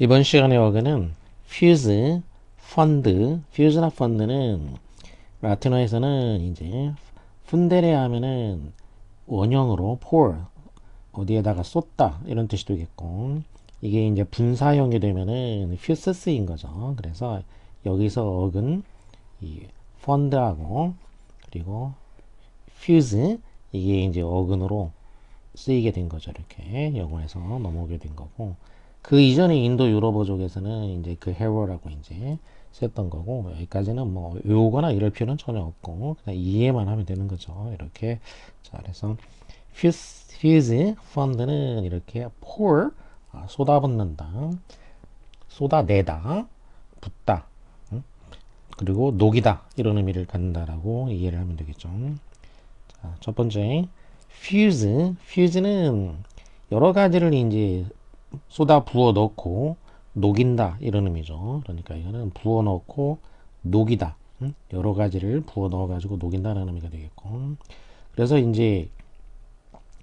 이번 시간의 어근은 fuse, fund, fuse나 fund는 라틴어에서는 이제 푼데레 하면은 원형으로 pour 어디에다가 쏟다 이런 뜻이 되겠고, 이게 이제 분사형이 되면은 fuse인 거죠. 그래서 여기서 어근 이 fund하고 그리고 fuse 이게 이제 어근으로 쓰이게 된 거죠. 이렇게 영어에서 넘어오게 된 거고, 그 이전에 인도 유럽어족에서는 이제 그 헤어라고 이제 썼던 거고, 여기까지는 뭐 외우거나 이럴 필요는 전혀 없고 그냥 이해만 하면 되는 거죠. 이렇게. 자, 그래서 fuse fund는 이렇게 pour 쏟아붓는다, 쏟아내다, 붓다, 그리고 녹이다 이런 의미를 갖는다라고 이해를 하면 되겠죠. 자, 첫 번째 fuse는 여러 가지를 이제 쏟아 부어 넣고 녹인다 이런 의미죠. 그러니까 이거는 부어 넣고 녹이다, 여러 가지를 부어 넣어 가지고 녹인다는 의미가 되겠고, 그래서 이제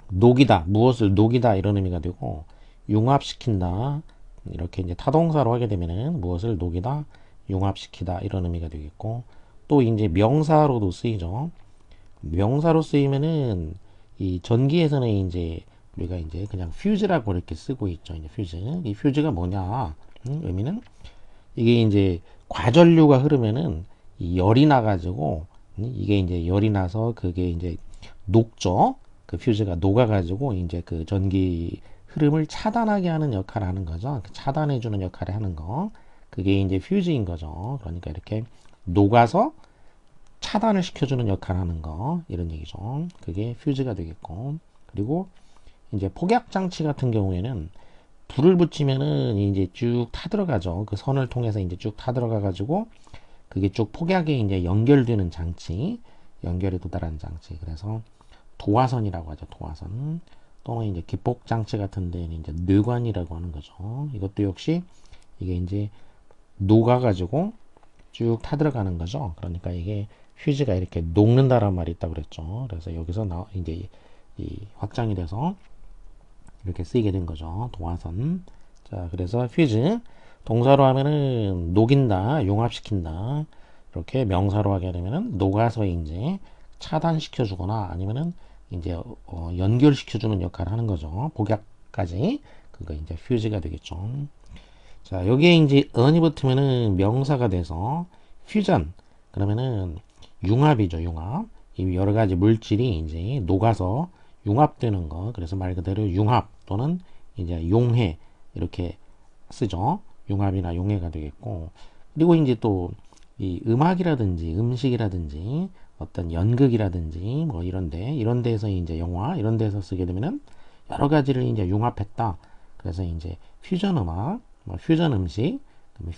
녹이다, 무엇을 녹이다 이런 의미가 되고, 융합시킨다 이렇게 이제 타동사로 하게 되면은 무엇을 녹이다, 융합시키다 이런 의미가 되겠고, 또 이제 명사로도 쓰이죠. 명사로 쓰이면은 이 전기에서는 이제 우리가 이제 그냥 퓨즈라고 이렇게 쓰고 있죠. 이제 퓨즈. 이 퓨즈가 뭐냐? 의미는 이게 이제 과전류가 흐르면은 이 열이 나가지고, 이게 이제 열이 나서 그게 이제 녹죠. 그 퓨즈가 녹아가지고 이제 그 전기 흐름을 차단하게 하는 역할을 하는 거죠. 차단해주는 역할을 하는 거. 그게 이제 퓨즈인 거죠. 그러니까 이렇게 녹아서 차단을 시켜주는 역할을 하는 거 이런 얘기죠. 그게 퓨즈가 되겠고, 그리고 이제 폭약 장치 같은 경우에는 불을 붙이면은 이제 쭉 타들어가죠. 그 선을 통해서 이제 쭉 타들어가 가지고 그게 쭉 폭약에 이제 연결되는 장치, 연결에 도달하는 장치. 그래서 도화선이라고 하죠. 도화선. 또는 이제 기폭 장치 같은 데는 이제 뇌관이라고 하는 거죠. 이것도 역시 이게 이제 녹아 가지고 쭉 타들어가는 거죠. 그러니까 이게 휴지가 이렇게 녹는다란 말이 있다고 그랬죠. 그래서 여기서 이제 이 확장이 돼서 이렇게 쓰이게 된 거죠. 도화선. 자, 그래서 퓨즈 동사로 하면은 녹인다, 융합시킨다. 이렇게 명사로 하게 되면은 녹아서 이제 차단시켜 주거나 아니면은 이제 연결시켜 주는 역할을 하는 거죠. 복약까지. 그거 이제 퓨즈가 되겠죠. 자, 여기에 이제 on이 붙으면은 명사가 돼서 퓨전. 그러면은 융합이죠, 융합. 이 여러 가지 물질이 이제 녹아서 융합되는 거. 그래서 말 그대로 융합 또는 이제 용해 이렇게 쓰죠. 융합이나 용해가 되겠고. 그리고 이제 또 이 음악이라든지 음식이라든지 어떤 연극이라든지 뭐 이런 데에서 이제 영화 이런 데서 쓰게 되면은 여러 가지를 이제 융합했다. 그래서 이제 퓨전 음악, 뭐 퓨전 음식,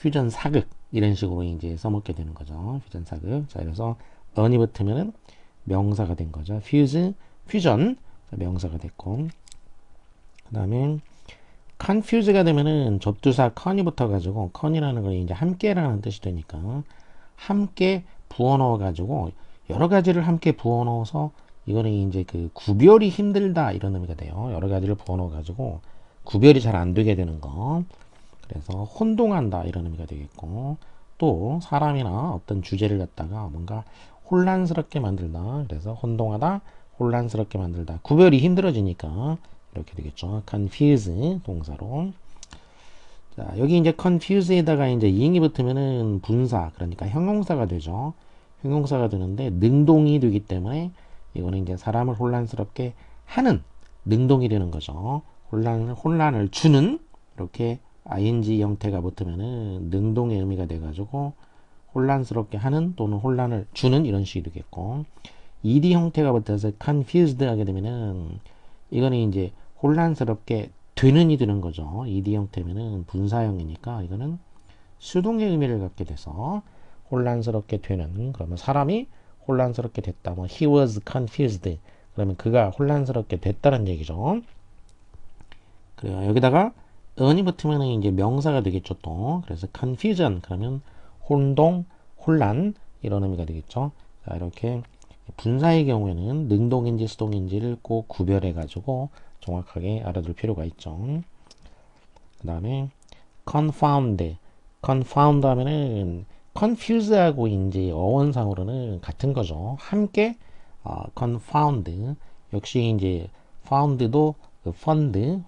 퓨전 사극 이런 식으로 이제 써먹게 되는 거죠. 퓨전 사극. 자, 그래서 on이 붙으면은 명사가 된 거죠. fuse, 퓨전 명사가 됐고, 그 다음에 confuse가 되면은 접두사 con이 붙어가지고 con이라는 건 이제 함께라는 뜻이 되니까 함께 부어 넣어가지고 여러 가지를 함께 부어 넣어서 이거는 이제 그 구별이 힘들다 이런 의미가 돼요. 여러 가지를 부어 넣어가지고 구별이 잘 안 되게 되는 거. 그래서 혼동한다 이런 의미가 되겠고, 또 사람이나 어떤 주제를 갖다가 뭔가 혼란스럽게 만들다. 그래서 혼동하다, 혼란스럽게 만들다. 구별이 힘들어지니까 이렇게 되겠죠. confuse 동사로. 자, 여기 이제 confuse에다가 이제 ing이 붙으면은 분사, 그러니까 형용사가 되죠. 형용사가 되는데 능동이 되기 때문에 이거는 이제 사람을 혼란스럽게 하는 능동이 되는 거죠. 혼란을 주는, 이렇게 ing 형태가 붙으면은 능동의 의미가 돼가지고 혼란스럽게 하는 또는 혼란을 주는 이런 식이 되겠고, ed 형태가 붙어서 confused 하게 되면은 이거는 이제 혼란스럽게 되는이 되는 거죠. ed 형태면은 분사형이니까 이거는 수동의 의미를 갖게 돼서 혼란스럽게 되는, 그러면 사람이 혼란스럽게 됐다. 뭐 he was confused. 그러면 그가 혼란스럽게 됐다는 얘기죠. 그래요. 여기다가 on이 붙으면 이제 명사가 되겠죠, 또. 그래서 confusion 그러면 혼동, 혼란 이런 의미가 되겠죠. 자, 이렇게 분사의 경우에는 능동인지 수동인지를 꼭 구별해 가지고 정확하게 알아둘 필요가 있죠. 그 다음에 confound. confound 하면은 confuse하고 이제 어원상으로는 같은 거죠. 함께 confound. 역시 이제 found도 그 fund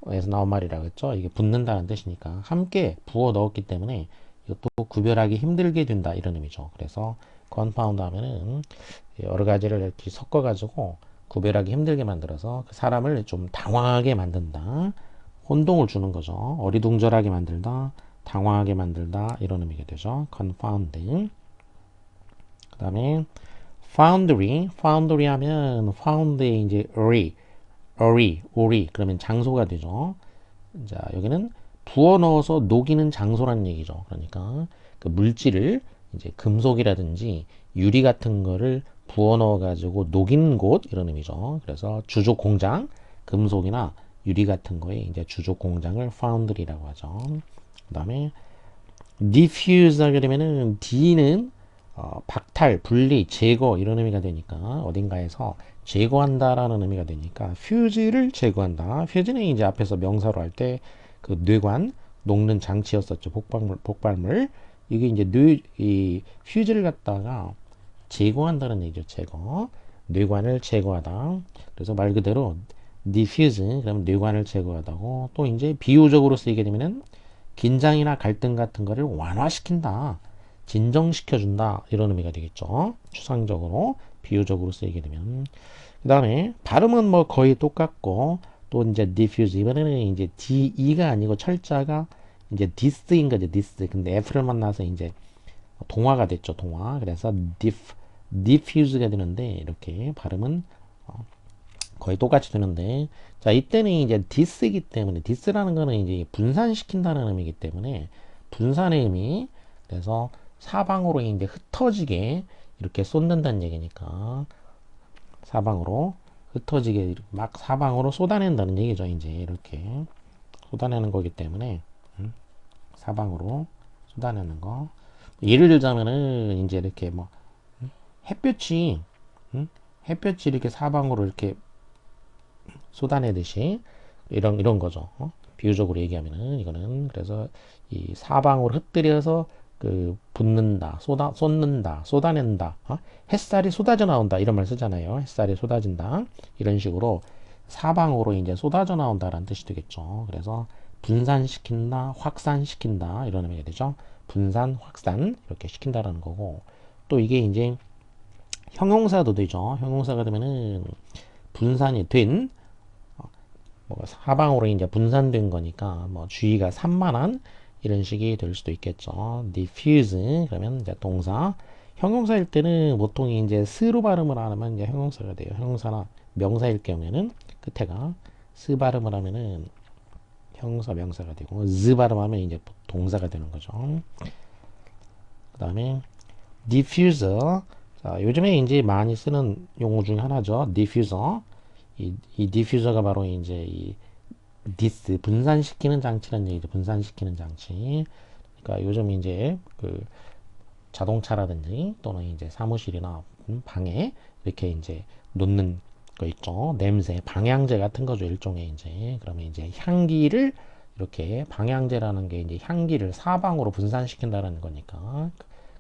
에서 나온 말이라고 했죠. 이게 붙는다는 뜻이니까 함께 부어 넣었기 때문에 이것도 구별하기 힘들게 된다 이런 의미죠. 그래서 confound 하면은 여러 가지를 이렇게 섞어 가지고 구별하기 힘들게 만들어서 그 사람을 좀 당황하게 만든다, 혼동을 주는 거죠. 어리둥절하게 만들다, 당황하게 만들다 이런 의미가 되죠. confound. 그 다음에 foundry. foundry 하면 found에 이제 오리 그러면 장소가 되죠. 자, 여기는 부어 넣어서 녹이는 장소라는 얘기죠. 그러니까 그 물질을 이제 금속이라든지 유리 같은 거를 부어 넣어 가지고 녹이는 곳 이런 의미죠. 그래서 주조 공장, 금속이나 유리 같은 거에 이제 주조 공장을 foundry라고 하죠. 그다음에 diffuse 하게 되면은 D는 박탈, 분리, 제거 이런 의미가 되니까 어딘가에서 제거한다라는 의미가 되니까 fuse를 제거한다. fuse는 이제 앞에서 명사로 할 때 그 뇌관 녹는 장치였었죠. 복발물. 이게 이제 이 fuse를 갖다가 제거한다는 얘기죠. 제거. 뇌관을 제거하다. 그래서 말 그대로 diffuse 그러면 뇌관을 제거하다고. 또 이제 비유적으로 쓰이게 되면은 긴장이나 갈등 같은 거를 완화시킨다, 진정시켜준다 이런 의미가 되겠죠. 추상적으로 비유적으로 쓰이게 되면. 그 다음에 발음은 뭐 거의 똑같고 또 이제 diffuse 이번에는 이제 de가 아니고 철자가 이제 this인 거죠. this. 근데 f를 만나서 이제 동화가 됐죠. 동화. 그래서 diffuse가 되는데 이렇게 발음은 거의 똑같이 되는데, 자, 이때는 이제 this이기 때문에 this라는 거는 이제 분산시킨다는 의미이기 때문에 분산의 의미. 그래서 사방으로 이제 흩어지게 이렇게 쏟는다는 얘기니까 사방으로 흩어지게 막 사방으로 쏟아낸다는 얘기죠. 이제 이렇게 쏟아내는 거기 때문에 사방으로 쏟아내는 거. 예를 들자면은 이제 이렇게 뭐 햇볕이 햇볕이 이렇게 사방으로 이렇게 쏟아내듯이 이런 거죠. 비유적으로 얘기하면은 이거는 그래서 이 사방으로 흩뜨려서 그 붓는다, 쏟는다, 쏟아낸다. 햇살이 쏟아져 나온다 이런 말 쓰잖아요. 햇살이 쏟아진다 이런 식으로 사방으로 이제 쏟아져 나온다라는 뜻이 되겠죠. 그래서 분산시킨다, 확산시킨다 이런 의미가 되죠. 분산, 확산 이렇게 시킨다라는 거고, 또 이게 이제 형용사도 되죠. 형용사가 되면은 분산이 된 뭐 사방으로 이제 분산된 거니까 뭐 주의가 산만한 이런 식이 될 수도 있겠죠. diffuse 그러면 이제 동사. 형용사일 때는 보통 이제 스로 발음을 하면 이제 형용사가 돼요. 형용사나 명사일 경우에는 끝에가 스 발음을 하면은 형용사 명사가 되고 즈 발음하면 이제 동사가 되는 거죠. 그 다음에 diffuser. 자, 요즘에 이제 많이 쓰는 용어 중에 하나죠. diffuser. 이 diffuser가 바로 이제 이 디스 분산시키는 장치라는 얘기죠. 분산시키는 장치. 그러니까 요즘 이제 그 자동차라든지 또는 이제 사무실이나 방에 이렇게 이제 놓는 거 있죠. 냄새, 방향제 같은 거죠. 일종의 이제 그러면 이제 향기를 이렇게 방향제라는 게 이제 향기를 사방으로 분산시킨다는 거니까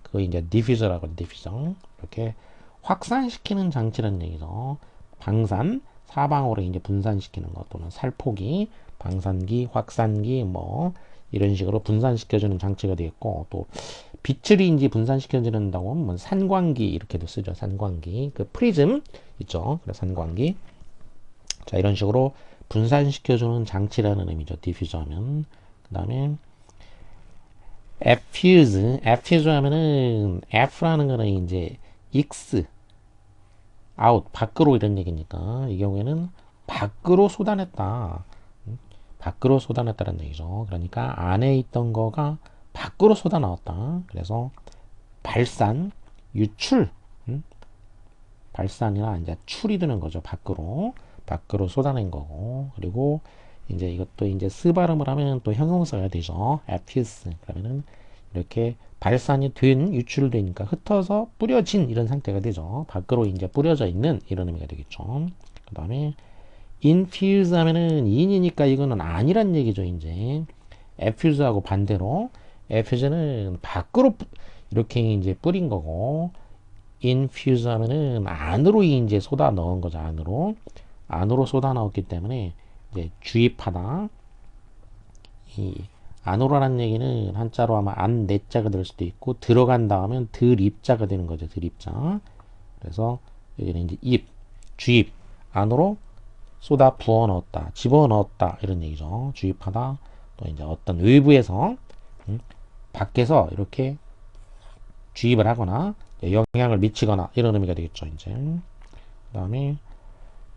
그거 이제 디퓨저라고 해요. 디퓨저. 이렇게 확산시키는 장치라는 얘기죠. 방산, 사방으로 이제 분산시키는 것 또는 살포기, 방산기, 확산기 뭐 이런 식으로 분산시켜주는 장치가 되겠고, 또 빛을 이제 분산시켜주는다고 하면 뭐 산광기 이렇게도 쓰죠. 산광기. 그 프리즘 있죠. 그래서 산광기. 자, 이런 식으로 분산시켜주는 장치라는 의미죠. 디퓨저 하면. 그 다음에 effuse. effuse 하면은 F라는 거는 이제 X out 밖으로 이런 얘기니까 이 경우에는 밖으로 쏟아냈다. 밖으로 쏟아냈다는 얘기죠. 그러니까 안에 있던 거가 밖으로 쏟아 나왔다. 그래서 발산, 유출, 발산이나 이제 출이 되는 거죠. 밖으로 쏟아낸 거고. 그리고 이제 이것도 이제 스 발음을 하면 또 형용사가 되죠. effuse. 그러면은 이렇게 발산이 된, 유출되니까 흩어서 뿌려진 이런 상태가 되죠. 밖으로 이제 뿌려져 있는 이런 의미가 되겠죠. 그 다음에 infuse 하면은 in이니까 이거는 아니란 얘기죠. 이제 effuse하고 반대로 effuse는 밖으로 이렇게 이제 뿌린 거고 infuse 하면은 안으로 이제 쏟아 넣은 거죠. 안으로 쏟아 넣었기 때문에 이제 주입하다. 이 안으로라는 얘기는 한자로 하면 안 내자가 될 수도 있고 들어간다 하면 들입자가 되는 거죠. 들입자. 그래서 여기는 이제 주입 안으로 쏟아 부어 넣었다, 집어 넣었다 이런 얘기죠. 주입하다. 또 이제 어떤 외부에서 밖에서 이렇게 주입을 하거나 영향을 미치거나 이런 의미가 되겠죠. 이제 그다음에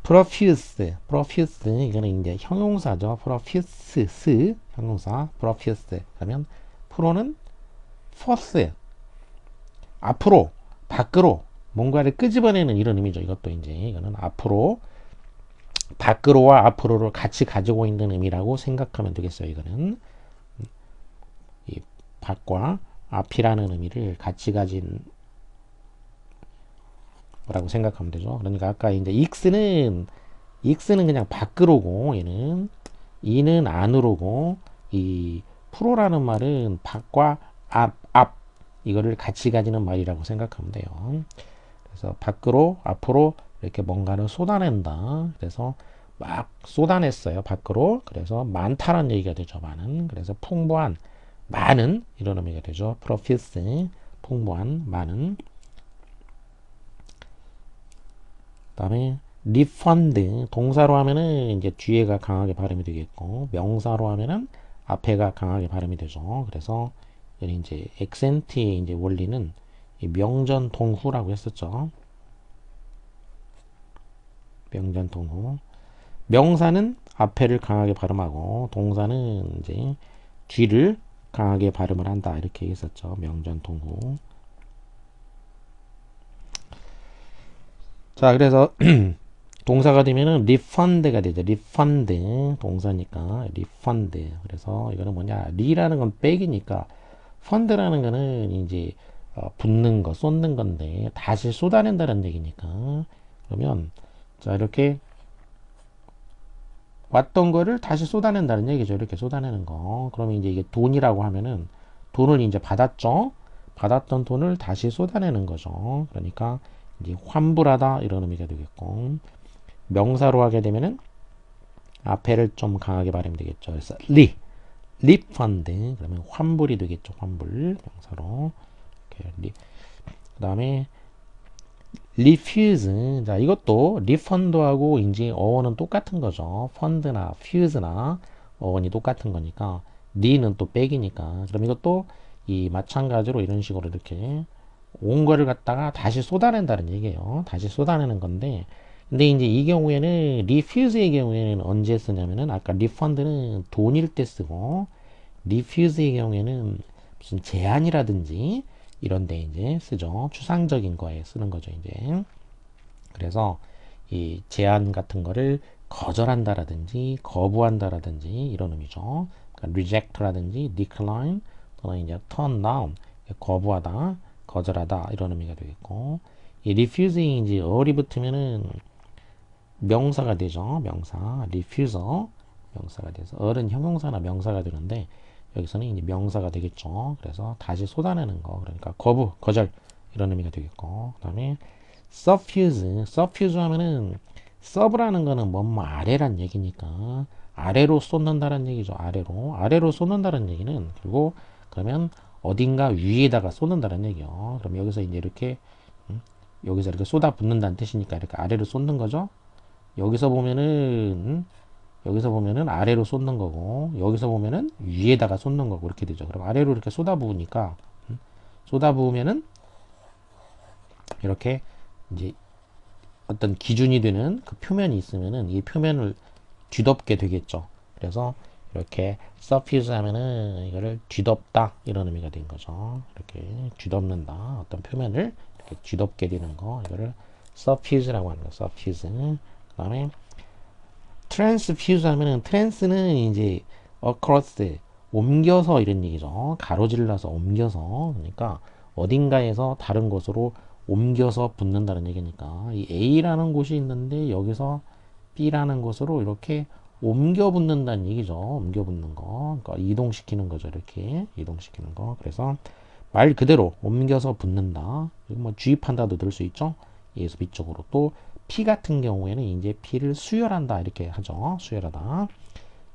profuse 이거는 이제 형용사죠. profuse 형용사 profuse 그러면 프로는 force 앞으로 밖으로 뭔가를 끄집어내는 이런 의미죠. 이것도 이제 이거는 앞으로 밖으로와 앞으로를 같이 가지고 있는 의미라고 생각하면 되겠어요. 이거는 이 밖과 앞이라는 의미를 같이 가진 뭐라고 생각하면 되죠. 그러니까 아까 이제 x는 그냥 밖으로고 얘는 이는 안으로고 이 프로라는 말은 밖과 앞 이거를 같이 가지는 말이라고 생각하면 돼요. 그래서 밖으로 앞으로 이렇게 뭔가를 쏟아낸다. 그래서 막 쏟아냈어요. 밖으로. 그래서 많다는 얘기가 되죠. 많은. 그래서 풍부한 많은 이런 의미가 되죠. profuse 풍부한 많은. 그다음에 refund 동사로 하면은 이제 뒤에가 강하게 발음이 되겠고 명사로 하면은 앞에가 강하게 발음이 되죠. 그래서 여기 이제 액센트의 이제 원리는 이 명전동후라고 했었죠. 명전동후. 명사는 앞에를 강하게 발음하고 동사는 이제 뒤를 강하게 발음을 한다 이렇게 했었죠. 명전동후. 자, 그래서 동사가 되면은 refund가 되죠. refund 동사니까 refund. 그래서 이거는 뭐냐? 리라는 건 백이니까 fund라는 거는 이제 붓는 거, 쏟는 건데 다시 쏟아낸다는 얘기니까 그러면 자 이렇게 왔던 거를 다시 쏟아낸다는 얘기죠. 이렇게 쏟아내는 거. 그러면 이제 이게 돈이라고 하면은 돈을 이제 받았죠. 받았던 돈을 다시 쏟아내는 거죠. 그러니까 이제 환불하다 이런 의미가 되겠고 명사로 하게 되면은 앞에를 좀 강하게 발음이 되겠죠. 그래서 refund 그러면 환불이 되겠죠. 환불 명사로. 이렇게 그다음에 refuse 자 이것도 refund하고 이제 어원은 똑같은 거죠. fund나 fuse나 어원이 똑같은 거니까 re는 또 백이니까 그럼 이것도 이 마찬가지로 이런 식으로 이렇게 온 거를 갖다가 다시 쏟아낸다는 얘기예요. 다시 쏟아내는 건데 근데 이제 이 경우에는 refuse의 경우에는 언제 쓰냐면은 아까 refund는 돈일 때 쓰고 refuse의 경우에는 무슨 제한이라든지 이런 데 이제 쓰죠. 추상적인 거에 쓰는 거죠, 이제. 그래서 이 제한 같은 거를 거절한다라든지 거부한다라든지 이런 의미죠. 그러니까 reject라든지 decline 또는 이제 turn down 거부하다, 거절하다 이런 의미가 되겠고 이 refusing 이제 어리 붙으면은 명사가 되죠. 명사 refuser 명사가 돼서 어른 형용사나 명사가 되는데 여기서는 이제 명사가 되겠죠. 그래서 다시 쏟아내는 거 그러니까 거부, 거절 이런 의미가 되겠고 그다음에 suffuse 하면은 sub라는 거는 뭐뭐 아래란 얘기니까 아래로 쏟는다는 얘기죠. 아래로 쏟는다는 얘기는 그리고 그러면 어딘가 위에다가 쏟는다는 얘기요. 그럼 여기서 이제 이렇게 여기서 이렇게 쏟아 붓는다는 뜻이니까 이렇게 아래로 쏟는 거죠. 여기서 보면은 아래로 쏟는 거고 여기서 보면은 위에다가 쏟는 거고 이렇게 되죠. 그럼 아래로 이렇게 쏟아 부으니까 쏟아 부으면은 이렇게 이제 어떤 기준이 되는 그 표면이 있으면은 이 표면을 뒤덮게 되겠죠. 그래서 이렇게 surface 하면은 이거를 뒤덮다 이런 의미가 된 거죠. 이렇게 뒤덮는다 어떤 표면을 이렇게 뒤덮게 되는 거 이거를 surface라고 하는 거 surface. 그다음에 transfuse 하면은 trans는 이제 across 옮겨서 이런 얘기죠. 가로질러서 옮겨서 그러니까 어딘가에서 다른 곳으로 옮겨서 붙는다는 얘기니까 이 A라는 곳이 있는데 여기서 B라는 곳으로 이렇게 옮겨 붙는다는 얘기죠. 옮겨 붙는 거. 그러니까 이동시키는 거죠. 이렇게 이동시키는 거. 그래서 말 그대로 옮겨서 붙는다. 그리고 뭐 주입한다도 들 수 있죠. A에서 B 쪽으로. 또 P 같은 경우에는 이제 P를 수혈한다 이렇게 하죠. 수혈하다.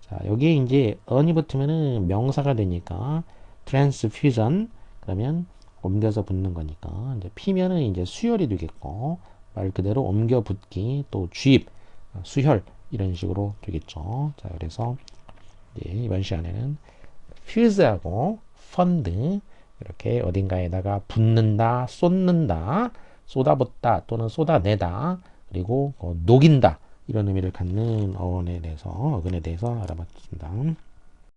자, 여기에 이제 on이 붙으면은 명사가 되니까 transfusion 그러면 옮겨서 붙는 거니까 이제 P면은 이제 수혈이 되겠고 말 그대로 옮겨 붙기 또 주입 수혈 이런 식으로 되겠죠. 자, 그래서 이제 이번 시간에는 fuse하고 fund 이렇게 어딘가에다가 붓는다, 쏟는다, 쏟아붓다 또는 쏟아내다 그리고 녹인다 이런 의미를 갖는 어근에 대해서 알아봤습니다.